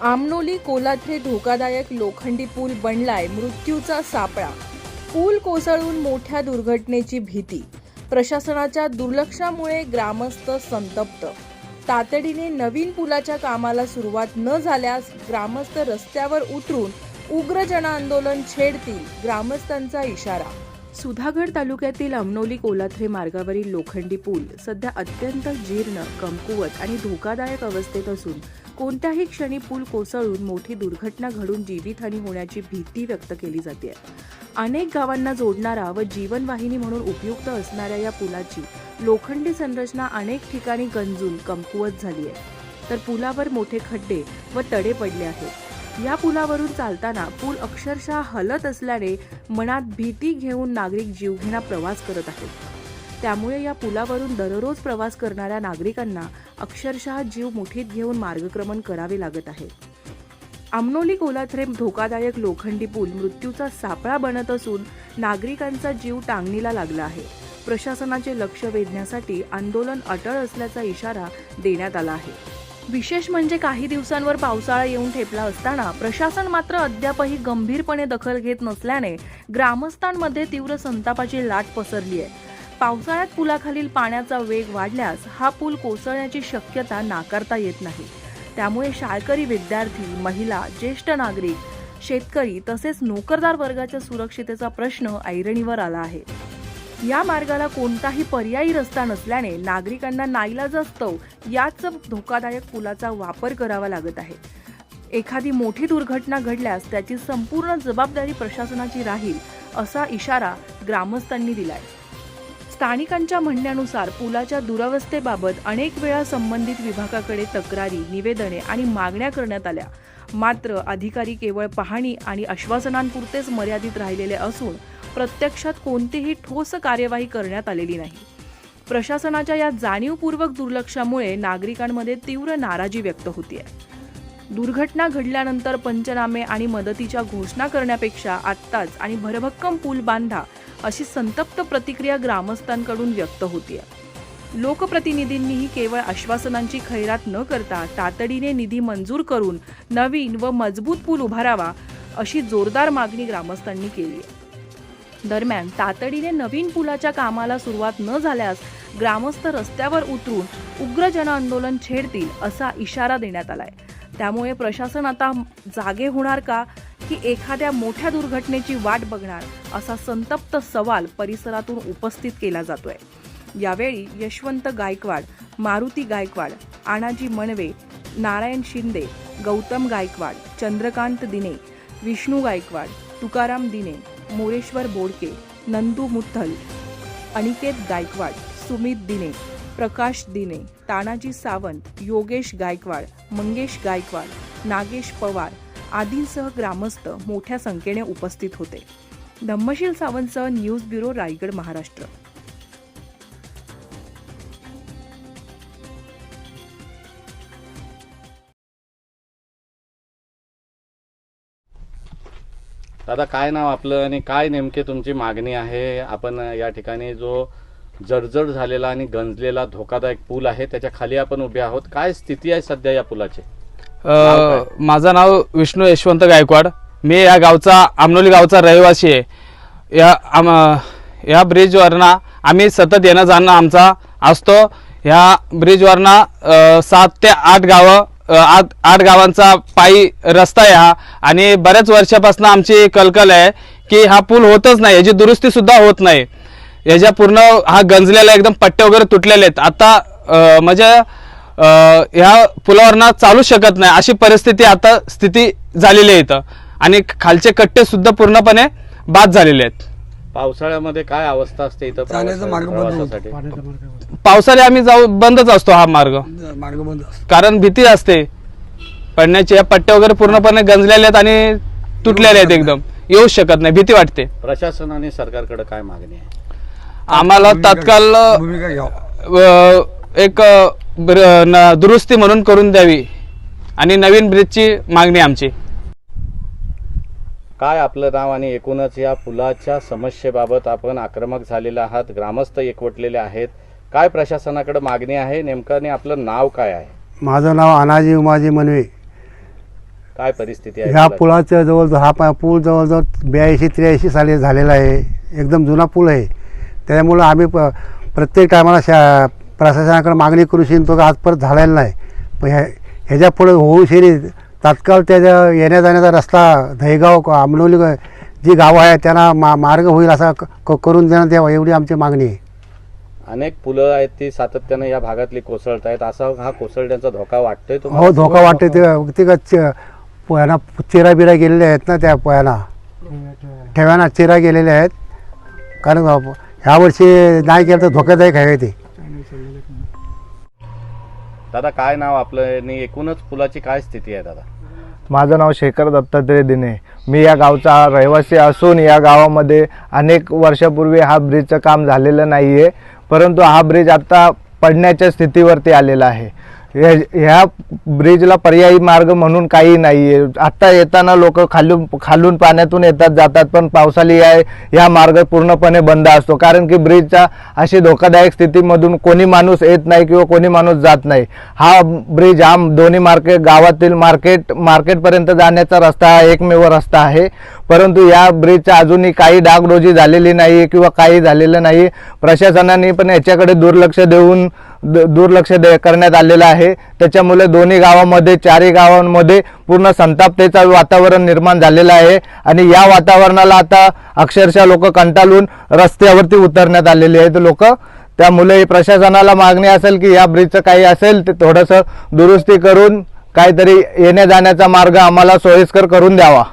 आमनोली कोलाथरे धोकादायक लोखंडी पूल बनलाय मृत्यूचा सापळा। पूल कोसळून मोठ्या दुर्घटनेची भीती। प्रशासनाच्या दुर्लक्षामुळे ग्रामस्थ संतप्त। तातडीने नवीन पुलाच्या कामाला सुरुवात न झाल्यास ग्रामस्थ रस्त्यावर उतरून उग्र जनआंदोलन छेडतील, ग्रामस्थांचा इशारा। सुधागड तालुक्यातील आमनोली कोलाथरे मार्गावरील लोखंडी पूल सध्या अत्यंत जीर्ण, कमकुवत आणि धोकादायक अवस्थेत असून कोणत्याही क्षणी पूल कोसळून मोठी दुर्घटना घडून जीवितहानी होण्याची भीती व्यक्त केली जाते। अनेक गावांना जोडणारा व जीवनवाहिनी म्हणून उपयुक्त असणाऱ्या या पुलाची लोखंडी संरचना अनेक ठिकाणी गंजून कमकुवत झाली आहे, तर पुलावर मोठे खड्डे व तडे पडले आहेत। या पुलावरून चालताना पूल अक्षरशः हलत असल्याने मनात भीती घेऊन नागरिक जीवघेणा प्रवास करत आहेत। त्यामुळे या पुलावरून दररोज प्रवास करणाऱ्या नागरिकांना अक्षरशः जीव मुठीत घेऊन मार्गक्रमण करावे लागत आहे। आमनोली कोलाथरे धोकादायक लोखंडी पूल मृत्यूचा सापळा बनत असून नागरिकांचा जीव टांगणीला लागला आहे। प्रशासनाचे लक्ष वेधण्यासाठी आंदोलन अटळ असल्याचा इशारा देण्यात आला आहे। विशेष म्हणजे काही दिवसांवर पावसाळा येऊन ठेपला असताना प्रशासन मात्र अद्यापही गंभीरपणे दखल घेत नसल्याने ग्रामस्थांमध्ये तीव्र संतापाची लाट पसरली आहे। पावसाळ्यात पुलाखालील पाण्याचा वेग वाढल्यास हा पूल कोसळण्याची शक्यता नाकारता येत नाही। त्यामुळे शाळकरी विद्यार्थी, महिला, ज्येष्ठ नागरिक, शेतकरी तसेच नोकरदार वर्गाच्या सुरक्षितेचा प्रश्न ऐरणीवर आला आहे। या मार्गाला कोणताही पर्यायी रस्ता नसल्याने नागरिकांना नाईलाजास्तव याच धोकादायक पुलाचा वापर करावा लागत आहे। एखादी मोठी दुर्घटना घडल्यास त्याची संपूर्ण जबाबदारी प्रशासनाची राहील, असा इशारा ग्रामस्थांनी दिलाय। स्थानिकांच्या म्हणण्यानुसार पुलाच्या दुरवस्थेबाबत अनेक वेळा संबंधित विभागाकडे तक्रारी, निवेदने आणि मागण्या करण्यात आल्या, मात्र अधिकारी केवळ पाहणी आणि आश्वासनांपुरतेच मर्यादित राहिलेले असून प्रत्यक्षात कोणतीही ठोस कार्यवाही करण्यात आलेली नाही। प्रशासनाच्या या जाणीवपूर्वक दुर्लक्षामुळे नागरिकांमध्ये तीव्र नाराजी व्यक्त होतीये। दुर्घटना घडल्यानंतर पंचनामे आणि मदतीच्या घोषणा करण्यापेक्षा आत्ताच आणि भरभक्कम पूल बांधा, अशी संतप्त प्रतिक्रिया ग्रामस्थांकडून व्यक्त होतीये। लोकप्रतिनिधींनीही केवळ आश्वासनांची खैरात न करता तातडीने निधी मंजूर करून नवीन व मजबूत पूल उभारावा, अशी जोरदार मागणी ग्रामस्थांनी केली आहे। दरम्यान तातडीने नवीन पुलाच्या कामाला सुरुवात न झाल्यास ग्रामस्थ रस्त्यावर उतरून उग्र जनआंदोलन छेडतील, असा इशारा देण्यात आलाय। त्यामुळे प्रशासन आता जागे होणार का की एखाद्या मोठ्या दुर्घटनेची वाट बघणार, असा संतप्त सवाल परिसरातून उपस्थित केला जातोय। यावेळी यशवंत गायकवाड, मारुती गायकवाड, आणाजी मनवे, नारायण शिंदे, गौतम गायकवाड, चंद्रकांत दिने, विष्णू गायकवाड, तुकाराम दिने, मोरेश्वर बोडके, नंदू मुथ्थल, अनिकेत गायकवाड, सुमित दिने, प्रकाश दिने, तानाजी सावंत, योगेश गायकवाड, मंगेश गायकवाड, नागेश पवार आदींसह ग्रामस्थ मोठ्या संख्येने उपस्थित होते। धम्मशील सावंतसह न्यूज ब्युरो, रायगड, महाराष्ट्र। दादा, काय नाव आपलं आणि काय नेमके तुमची मागणी आहे? आपण या ठिकाणी जो जर्जर झालेला आणि गंजलेला धोकादायक पूल आहे त्याच्या खाली आपण उभे आहोत। काय स्थिती आहे सध्या या पुलाची? माझं नाव विष्णू यशवंत गायकवाड, मी या गावचा, आमनोली गावचा रहिवासी आहे। या ब्रिजवरना आम्ही सतत येणं जाणं आमचा असतो। ह्या ब्रिजवरना 7 ते 8 गावं, 8 गावांचा पायी रस्ता आहे हा, आणि बऱ्याच वर्षापासून आमची कलकल आहे की हा पूल होतच नाही, याची दुरुस्ती सुद्धा होत नाही। याच्या पूर्ण हा गंजलेला, एकदम पट्टे वगैरे तुटलेले आहेत। आता म्हणजे ह्या पुलावरना चालू शकत नाही अशी परिस्थिती आता स्थिती झालेली आहे इथं, आणि खालचे कट्टे सुद्धा पूर्णपणे बाद झालेले आहेत। पावसाळ्यामध्ये काय अवस्था असते इथं प्रवासासाठी? पावसाळ्यात आम्ही बंदच असतो हा मार्ग बंद, कारण भीती असते पडण्याची। या पट्टे वगैरे पूर्णपणे गंजलेले आहेत आणि तुटलेले आहेत, एकदम येऊ शकत नाही, भीती वाटते। प्रशासन आणि सरकारकडे काय मागणी आहे? आम्हाला तात्काळ एक दुरुस्ती म्हणून करून द्यावी आणि नवीन ब्रिजची मागणी आमची। काय आपलं नाव आणि एकूणच या पुलाच्या समस्येबाबत आपण आक्रमक झालेले आहात, ग्रामस्थ एकवटलेले आहेत, काय प्रशासनाकडे मागणी आहे नेमकं, आणि आपलं नाव काय आहे? माझं नाव आणाजी उमाजी मनवे, काय परिस्थिती आहे ह्या पुलाची? पुलाचं जवळजवळ पूल जवळजवळ 82-83 साली झालेला आहे. एकदम जुना पूल आहे. त्यामुळं आम्ही प्रत्येक टायमाला प्रशासनाकडे मागणी करू शकतो का आज परत झालेला नाही. पण ह्याच्या पुढे होऊ शरी तात्काळ त्याच्या येण्या जाण्याचा रस्ता दहेगाव आंबलोली जी गावं आहे त्यांना मार्ग होईल असा करून देण्यात यावा एवढी आमची मागणी आहे. अनेक पुलं आहेत ती सातत्याने या भागातली कोसळत आहेत. असा हा कोसळण्याचा धोका वाटतोय तुम्हाला? हो, धोका वाटते. ते पोह्यांना चिरा बिरा गेलेल्या आहेत ना, त्या पोह्यांना ठेव्याना चिरा गेलेल्या आहेत. कारण ह्या वर्षी नाही केलं तर धोकादायक आहे ते. दादा काय नाव आपलं आणि एकूणच पुलाची काय स्थिती आहे दादा? माझं नाव शेखर दत्तात्रय दिने. मी या गावचा रहिवासी असून या गावामध्ये अनेक वर्षापूर्वी हा ब्रिजचं काम झालेलं नाही आहे, परंतु हा ब्रिज आता पडण्याच्या स्थितीवरती आलेला आहे. ह्या ब्रिजला पर्यायी मार्ग म्हणून काही नाही आहे. आत्ता येताना लोक खालून पाण्यातून येतात जातात, पण पावसाळी या मार्ग पूर्णपणे बंद असतो, कारण की ब्रिजच्या अशी धोकादायक स्थितीमधून कोणी माणूस येत नाही किंवा कोणी माणूस जात नाही. हा ब्रिज हा दोन्ही गावातील मार्केटपर्यंत जाण्याचा रस्ता हा एकमेव रस्ता आहे, परंतु या ब्रिजच्या अजूनही काही डागडोजी झालेली नाही किंवा काही झालेलं नाही. प्रशासनाने पण याच्याकडे दुर्लक्ष करण्यात आलेलं आहे. त्याच्यामुळे दोन्ही गावामध्ये चारही गावांमध्ये पूर्ण संतापतेचं वातावरण निर्माण झालेलं आहे आणि या वातावरणाला आता अक्षरशः लोक कंटाळून रस्त्यावरती उतरण्यात आलेले आहेत लोक. त्यामुळे प्रशासनाला मागणी असेल की या ब्रिजचं काही असेल ते थोडंसं दुरुस्ती करून काहीतरी येण्या जाण्याचा मार्ग आम्हाला सोयीस्कर करून द्यावा.